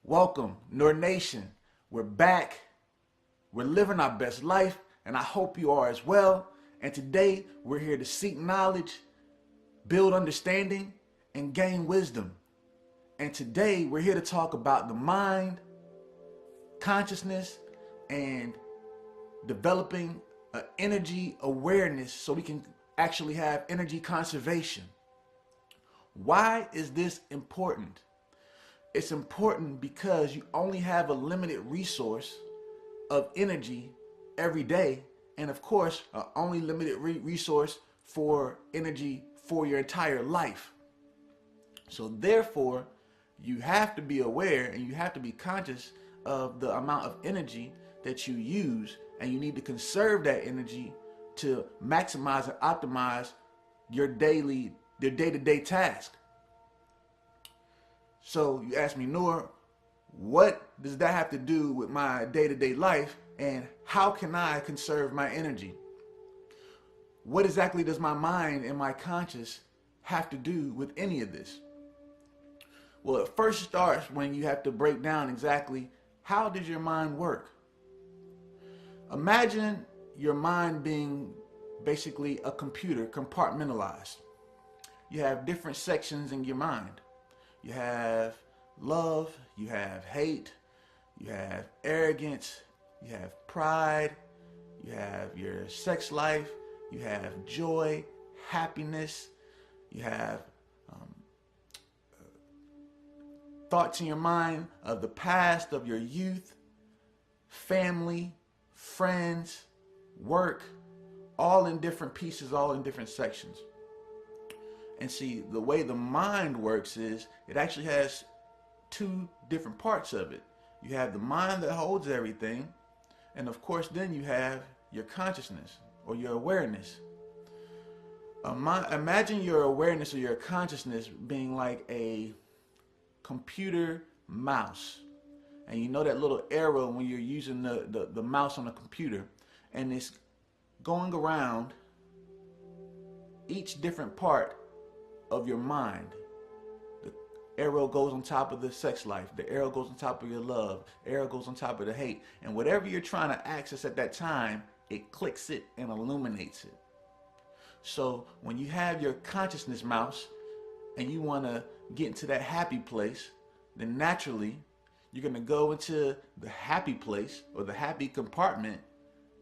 Welcome, Nour Nation. We're back. We're living our best life, and I hope you are as well. And today, we're here to seek knowledge, build understanding, and gain wisdom. And today, we're here to talk about the mind, consciousness, and developing an energy awareness so we can actually have energy conservation. Why is this important? It's important because you only have a limited resource of energy every day, and of course, an only limited resource for energy for your entire life. So therefore, you have to be aware and you have to be conscious of the amount of energy that you use, and you need to conserve that energy to maximize and optimize your day-to-day task. So you ask me, Nour, what does that have to do with my day-to-day life, and how can I conserve my energy? What exactly does my mind and my conscious have to do with any of this? Well, it first starts when you have to break down exactly how does your mind work. Imagine your mind being basically a computer, compartmentalized. You have different sections in your mind. You have love, you have hate, you have arrogance, you have pride, you have your sex life, you have joy, happiness, you have thoughts in your mind of the past, of your youth, family, friends, work, all in different pieces, all in different sections. And see, the way the mind works is it actually has two different parts of it. You have the mind that holds everything, and of course then you have your consciousness or your awareness. Imagine your awareness or your consciousness being like a computer mouse. And you know that little arrow when you're using the mouse on a computer, and it's going around each different part of your mind. The arrow goes on top of the sex life, the arrow goes on top of your love, the arrow goes on top of the hate, and whatever you're trying to access at that time, it clicks it and illuminates it. So when you have your consciousness mouse and you want to get into that happy place, then naturally you're going to go into the happy place or the happy compartment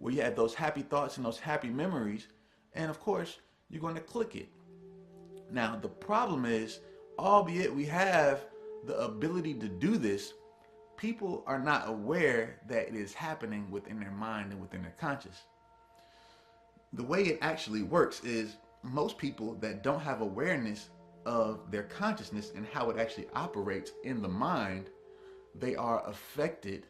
where you have those happy thoughts and those happy memories, and of course you're going to click it. Now, the problem is, albeit we have the ability to do this, people are not aware that it is happening within their mind and within their conscious. The way it actually works is most people that don't have awareness of their consciousness and how it actually operates in the mind, they are affected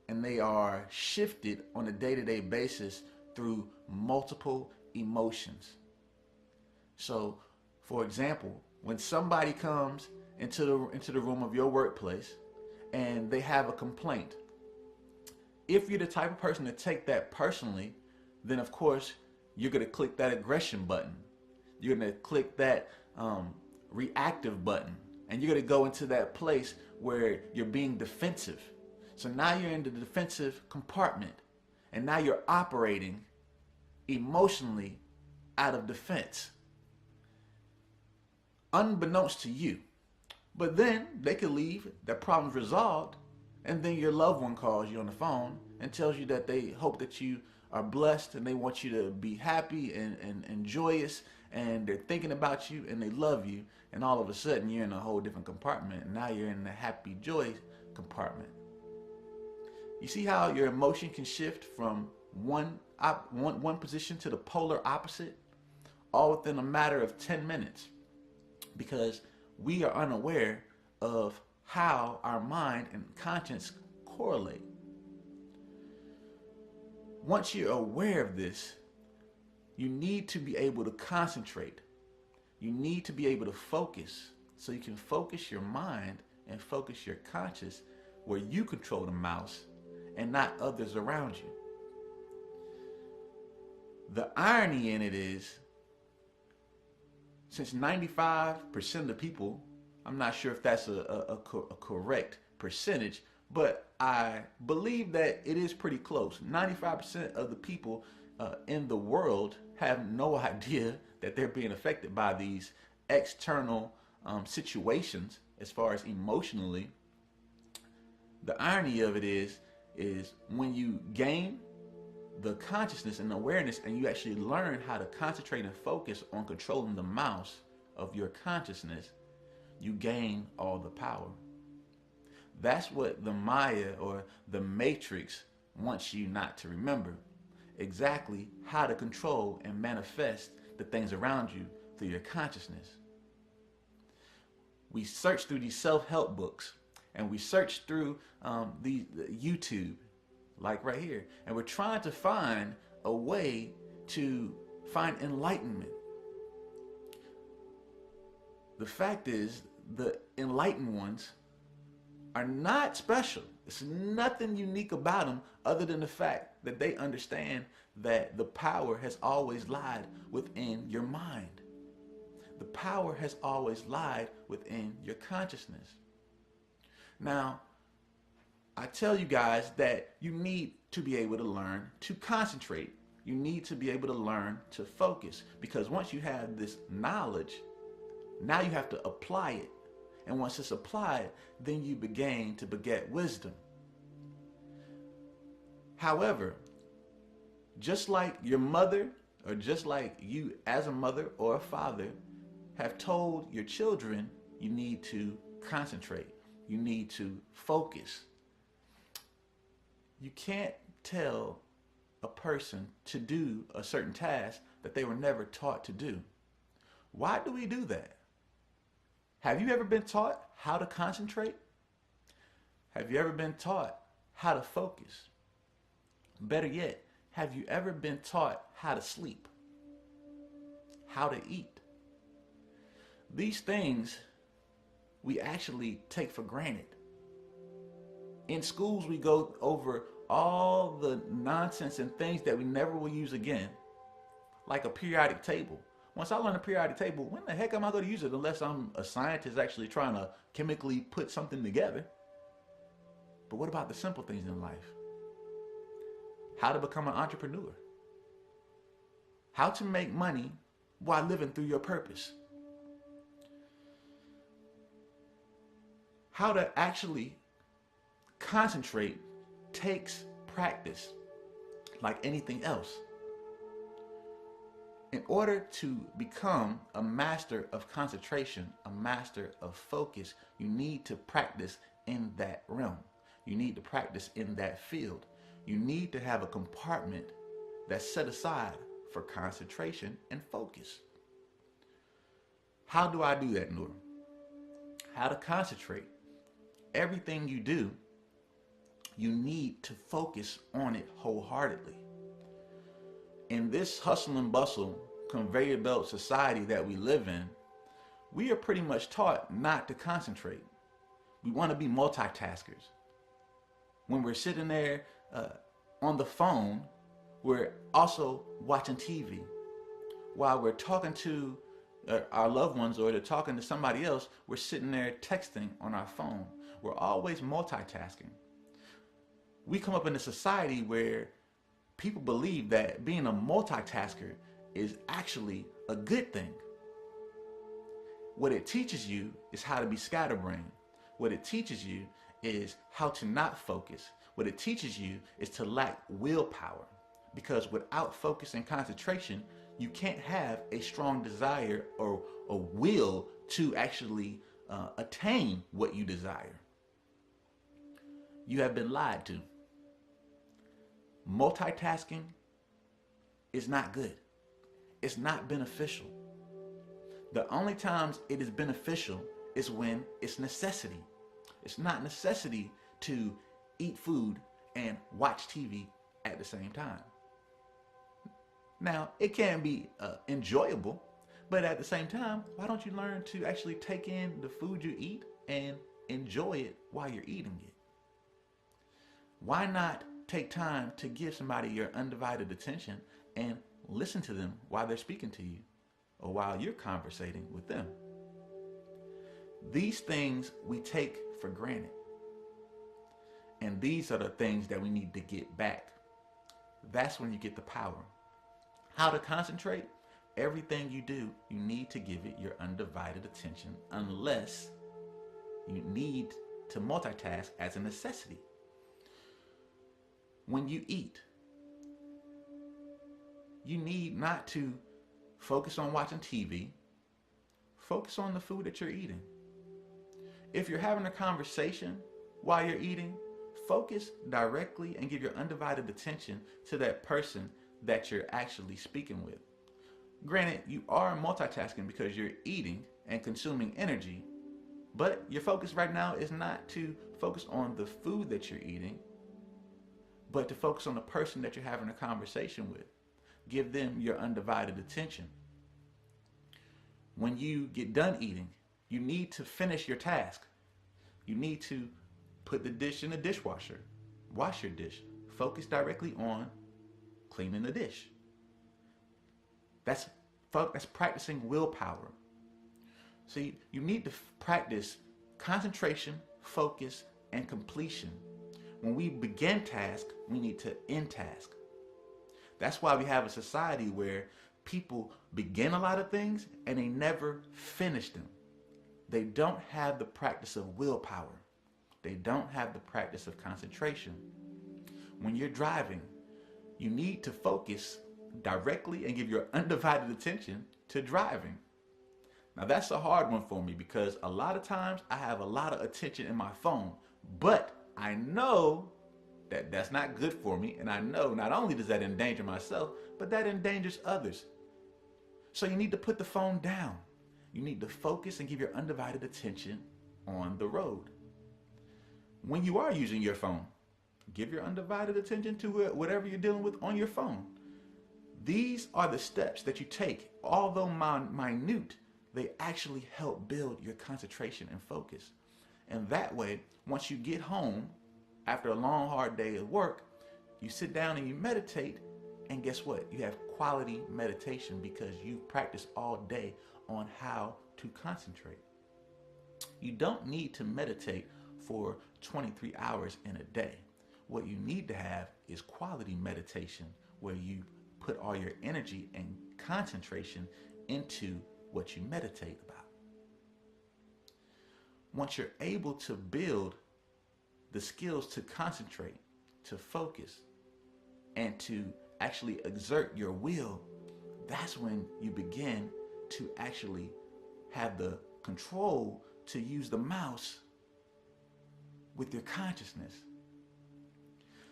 and they are shifted on a day-to-day basis through multiple emotions. So, for example, when somebody comes into the room of your workplace and they have a complaint, if you're the type of person to take that personally, then of course you're going to click that aggression button. You're going to click that reactive button, and you're going to go into that place where you're being defensive. So now you're in the defensive compartment, and now you're operating emotionally out of defense, unbeknownst to you. But then they could leave, that problem's resolved, and then your loved one calls you on the phone and tells you that they hope that you are blessed and they want you to be happy and joyous, and they're thinking about you and they love you, and all of a sudden you're in a whole different compartment, and now you're in the happy joy compartment. You see how your emotion can shift from one position to the polar opposite, all within a matter of 10 minutes. Because we are unaware of how our mind and conscience correlate. Once you're aware of this, you need to be able to concentrate. You need to be able to focus, so you can focus your mind and focus your conscious where you control the mouse and not others around you. The irony in it is, since 95% of people I'm not sure if that's a correct percentage, but I believe that it is pretty close. 95% of the people in the world have no idea that they're being affected by these external situations as far as emotionally. The irony of it is when you gain the consciousness and awareness and you actually learn how to concentrate and focus on controlling the mouse of your consciousness, you gain all the power. That's what the Maya or the Matrix wants you not to remember. Exactly how to control and manifest the things around you through your consciousness. We search through these self-help books and we search through the YouTube, like right here, and we're trying to find a way to find enlightenment. The fact is, the enlightened ones are not special. There's nothing unique about them other than the fact that they understand that the power has always lied within your mind. The power has always lied within your consciousness. Now, I tell you guys that you need to be able to learn to concentrate. You need to be able to learn to focus, because once you have this knowledge, now you have to apply it. And once it's applied, then you begin to beget wisdom. However, just like your mother, or just like you as a mother or a father have told your children, you need to concentrate. You need to focus. You can't tell a person to do a certain task that they were never taught to do. Why do we do that? Have you ever been taught how to concentrate? Have you ever been taught how to focus? Better yet, have you ever been taught how to sleep? How to eat? These things we actually take for granted. In schools, we go over all the nonsense and things that we never will use again, like a periodic table. Once I learn a periodic table, when the heck am I going to use it unless I'm a scientist actually trying to chemically put something together? But what about the simple things in life? How to become an entrepreneur? How to make money while living through your purpose? How to actually concentrate takes practice like anything else. In order to become a master of concentration, a master of focus, you need to practice in that realm. You need to practice in that field. You need to have a compartment that's set aside for concentration and focus. How do I do that, Nour? How to concentrate? Everything you do, you need to focus on it wholeheartedly. In this hustle and bustle, conveyor belt society that we live in, we are pretty much taught not to concentrate. We want to be multitaskers. When we're sitting there on the phone, we're also watching TV. While we're talking to our loved ones or they're talking to somebody else, we're sitting there texting on our phone. We're always multitasking. We come up in a society where people believe that being a multitasker is actually a good thing. What it teaches you is how to be scatterbrained. What it teaches you is how to not focus. What it teaches you is to lack willpower. Because without focus and concentration, you can't have a strong desire or a will to actually attain what you desire. You have been lied to. Multitasking is not good. It's not beneficial. The only times it is beneficial is when it's necessity. It's not necessity to eat food and watch TV at the same time. Now, it can be enjoyable, but at the same time, why don't you learn to actually take in the food you eat and enjoy it while you're eating it? Why not take time to give somebody your undivided attention and listen to them while they're speaking to you or while you're conversating with them? These things we take for granted. And these are the things that we need to get back. That's when you get the power. How to concentrate? Everything you do, you need to give it your undivided attention unless you need to multitask as a necessity. When you eat, you need not to focus on watching TV. Focus on the food that you're eating. If you're having a conversation while you're eating, focus directly and give your undivided attention to that person that you're actually speaking with. Granted, you are multitasking because you're eating and consuming energy, but your focus right now is not to focus on the food that you're eating, but to focus on the person that you're having a conversation with. Give them your undivided attention. When you get done eating, you need to finish your task. You need to put the dish in the dishwasher. Wash your dish. Focus directly on cleaning the dish. That's practicing willpower. See, you need to practice concentration, focus, and completion. When we begin task, we need to end task. That's why we have a society where people begin a lot of things and they never finish them. They don't have the practice of willpower. They don't have the practice of concentration. When you're driving, you need to focus directly and give your undivided attention to driving. Now that's a hard one for me because a lot of times I have a lot of attention in my phone, but I know that that's not good for me, and I know not only does that endanger myself, but that endangers others. So you need to put the phone down. You need to focus and give your undivided attention on the road. When you are using your phone, give your undivided attention to whatever you're dealing with on your phone. These are the steps that you take. Although minute, they actually help build your concentration and focus. And that way, once you get home, after a long, hard day of work, you sit down and you meditate, and guess what? You have quality meditation because you practice all day on how to concentrate. You don't need to meditate for 23 hours in a day. What you need to have is quality meditation where you put all your energy and concentration into what you meditate about. Once you're able to build the skills to concentrate, to focus, and to actually exert your will, that's when you begin to actually have the control to use the mouse with your consciousness.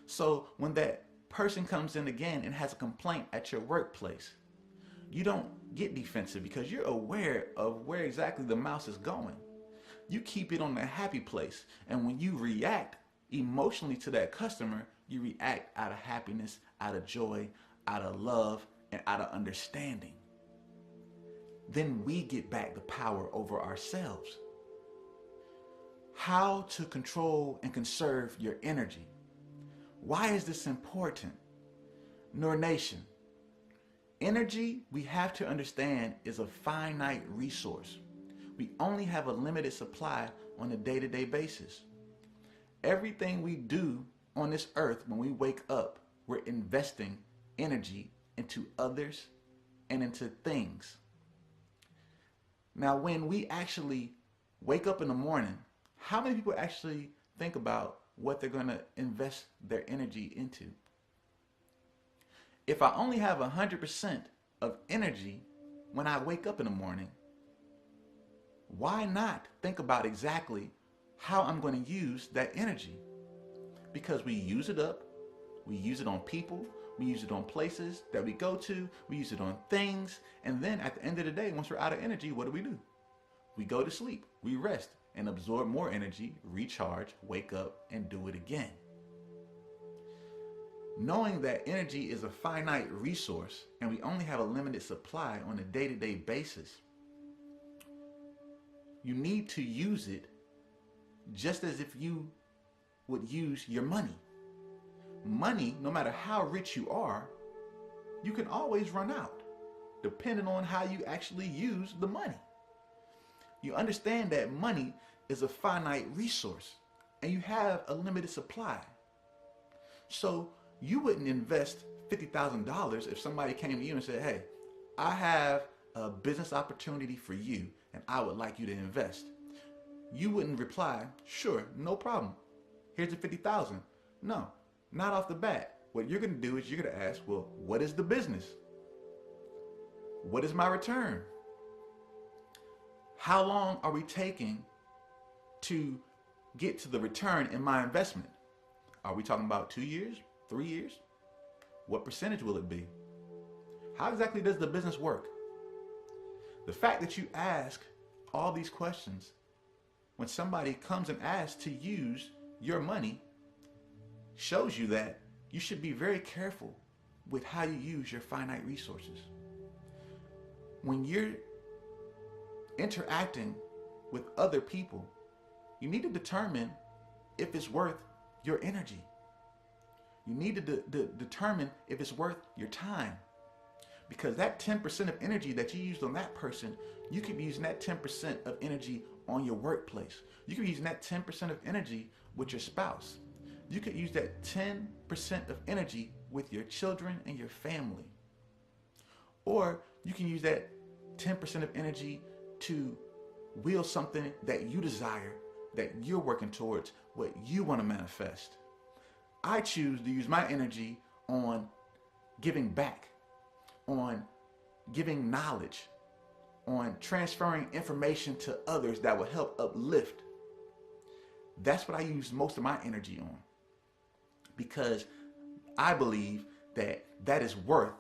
So when that person comes in again and has a complaint at your workplace, you don't get defensive because you're aware of where exactly the mouse is going. You keep it on the happy place. And when you react emotionally to that customer, you react out of happiness, out of joy, out of love, and out of understanding. Then we get back the power over ourselves. How to control and conserve your energy. Why is this important? Nour Nation, energy, we have to understand, is a finite resource. We only have a limited supply on a day-to-day basis. Everything we do on this earth, when we wake up, we're investing energy into others and into things. Now, when we actually wake up in the morning, how many people actually think about what they're going to invest their energy into? If I only have 100% of energy when I wake up in the morning, why not think about exactly how I'm going to use that energy? Because we use it up, we use it on people, we use it on places that we go to, we use it on things, and then at the end of the day, once we're out of energy, what do? We go to sleep, we rest, and absorb more energy, recharge, wake up, and do it again. Knowing that energy is a finite resource and we only have a limited supply on a day-to-day basis, you need to use it just as if you would use your money. Money, no matter how rich you are, you can always run out, depending on how you actually use the money. You understand that money is a finite resource and you have a limited supply. So you wouldn't invest $50,000 if somebody came to you and said, hey, I have a business opportunity for you and I would like you to invest. You wouldn't reply, sure, no problem. Here's the 50,000. No, not off the bat. What you're going to do is you're going to ask, well, what is the business? What is my return? How long are we taking to get to the return in my investment? Are we talking about 2 years, 3 years? What percentage will it be? How exactly does the business work? The fact that you ask all these questions when somebody comes and asks to use your money shows you that you should be very careful with how you use your finite resources. When you're interacting with other people, you need to determine if it's worth your energy. You need to determine if it's worth your time. Because that 10% of energy that you used on that person, you could be using that 10% of energy on your workplace. You could be using that 10% of energy with your spouse. You could use that 10% of energy with your children and your family. Or you can use that 10% of energy to wield something that you desire, that you're working towards, what you want to manifest. I choose to use my energy on giving back, on giving knowledge, on transferring information to others that will help uplift. That's what I use most of my energy on, because I believe that that is worth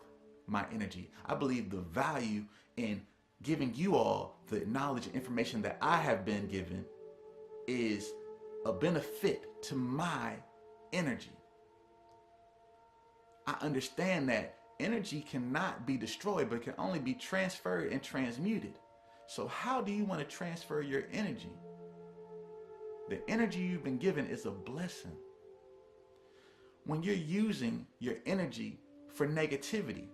my energy. I believe the value in giving you all the knowledge and information that I have been given is a benefit to my energy. I understand that energy cannot be destroyed, but it can only be transferred and transmuted. So how do you want to transfer your energy? The energy you've been given is a blessing. When you're using your energy for negativity,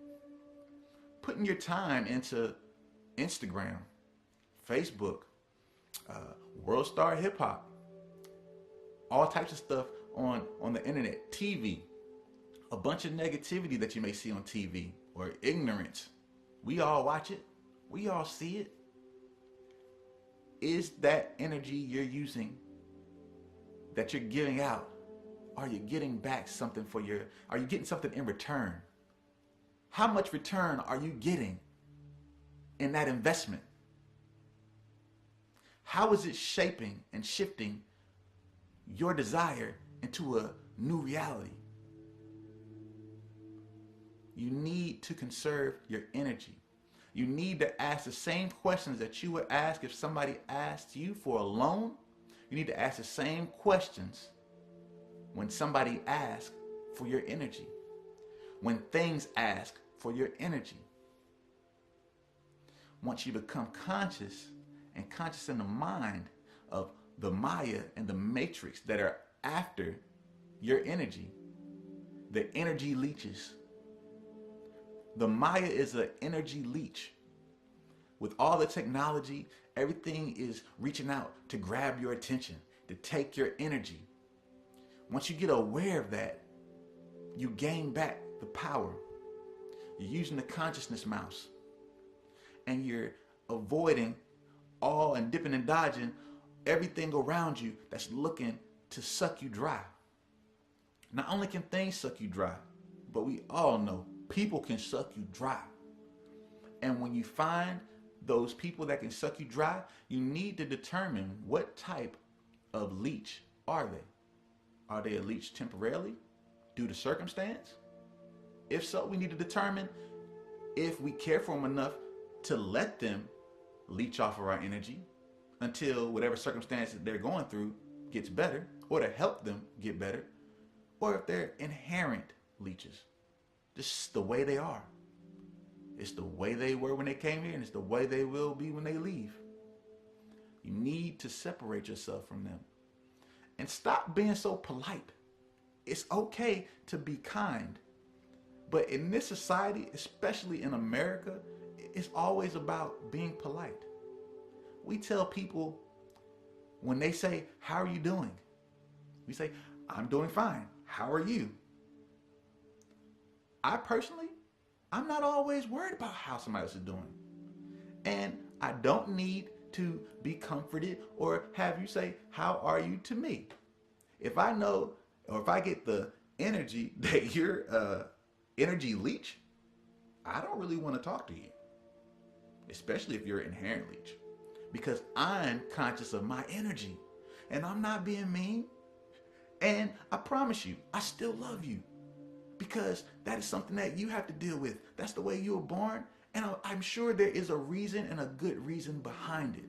putting your time into Instagram, Facebook, World Star Hip Hop, all types of stuff on the internet, TV, a bunch of negativity that you may see on TV, or ignorance. We all watch it. We all see it. Is that energy you're using, that you're giving out, are you getting back something are you getting something in return? How much return are you getting in that investment? How is it shaping and shifting your desire into a new reality? You need to conserve your energy. You need to ask the same questions that you would ask if somebody asked you for a loan. You need to ask the same questions when somebody asks for your energy, when things ask for your energy. Once you become conscious and conscious in the mind of the Maya and the matrix that are after your energy, the energy leeches. The Maya is an energy leech. With all the technology, everything is reaching out to grab your attention, to take your energy. Once you get aware of that, you gain back the power. You're using the consciousness mouse, and you're avoiding all and dipping and dodging everything around you that's looking to suck you dry. Not only can things suck you dry, but we all know people can suck you dry. And when you find those people that can suck you dry, you need to determine what type of leech are they. Are they a leech temporarily due to circumstance? If so, we need to determine if we care for them enough to let them leech off of our energy until whatever circumstances they're going through gets better, or to help them get better, or if they're inherent leeches, just the way they are. It's the way they were when they came here, and it's the way they will be when they leave. You need to separate yourself from them and stop being so polite. It's okay to be kind, but in this society, especially in America, it's always about being polite. we tell people when they say, how are you doing? We say, I'm doing fine. How are you? I personally, I'm not always worried about how somebody else is doing. And I don't need to be comforted or have you say, how are you to me? If I know, or if I get the energy that you're energy leech, I don't really want to talk to you. Especially if you're an inherent leech. Because I'm conscious of my energy. And I'm not being mean. And I promise you, I still love you. Because that is something that you have to deal with. That's the way you were born. And I'm sure there is a reason and a good reason behind it.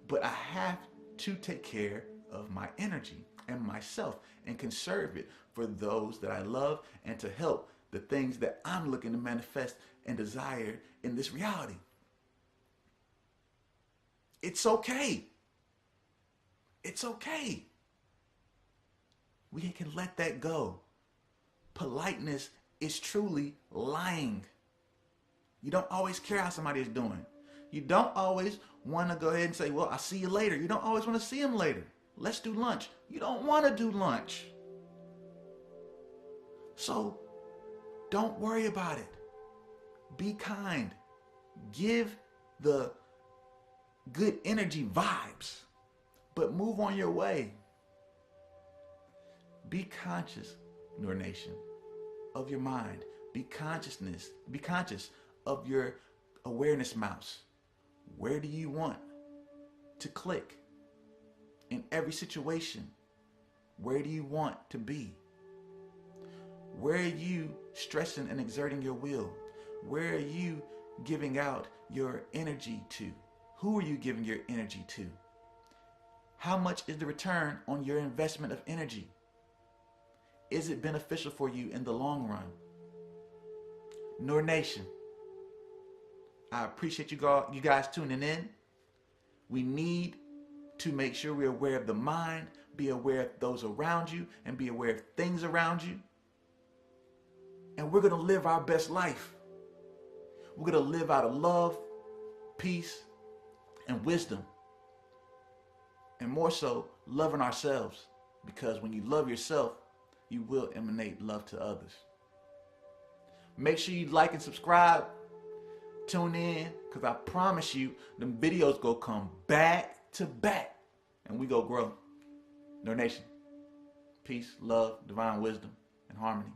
But I have to take care of my energy and myself and conserve it for those that I love and to help the things that I'm looking to manifest and desire in this reality. It's okay. It's okay. We can let that go. Politeness is truly lying. You don't always care how somebody is doing. You don't always want to go ahead and say, well, I'll see you later. You don't always want to see them later. Let's do lunch. You don't want to do lunch. So don't worry about it. Be kind. Give the good energy vibes, but move on your way. Be conscious, Nour Nation, of your mind. Be conscious of your awareness mouse. Where do you want to click in every situation? Where do you want to be? Where are you stressing and exerting your will? Where are you giving out your energy to? Who are you giving your energy to? How much is the return on your investment of energy? Is it beneficial for you in the long run? Nour Nation, I appreciate you guys tuning in. We need to make sure we're aware of the mind, be aware of those around you, and be aware of things around you. And we're going to live our best life. We're going to live out of love, peace, and wisdom. And more so, loving ourselves. Because when you love yourself, you will emanate love to others. Make sure you like and subscribe. Tune in, because I promise you, the videos go come back to back. And we go grow. Nour Nation. Peace, love, divine wisdom, and harmony.